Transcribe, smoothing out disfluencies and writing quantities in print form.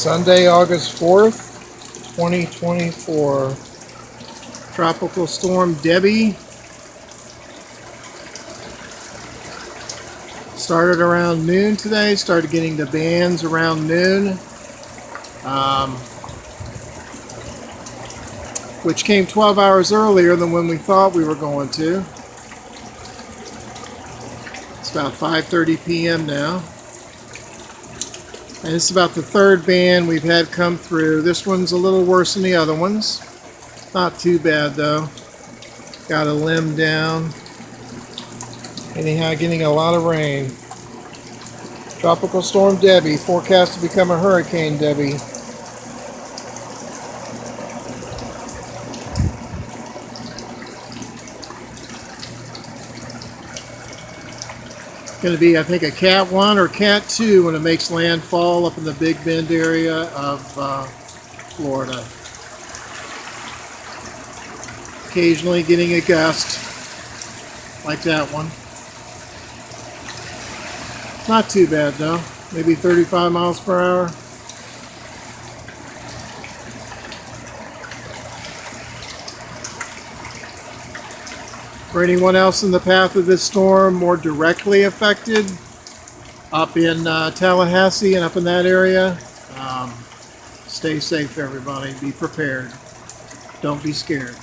Sunday, August 4th, 2024. Tropical Storm Debbie started around noon today, started getting the bands around noon, which came 12 hours earlier than when we thought we were going to. It's about 5:30 p.m. now. And it's about the third band we've had come through. This one's a little worse than the other ones. Not too bad though. Got a limb down. Anyhow, getting a lot of rain. Tropical Storm Debbie, forecast to become a Hurricane Debbie. Going to be, I think, a Cat 1 or Cat 2 when it makes landfall up in the Big Bend area of Florida. Occasionally getting a gust like that one. Not too bad though, maybe 35 miles per hour. For anyone else in the path of this storm more directly affected, up in Tallahassee and up in that area, stay safe everybody, be prepared, don't be scared.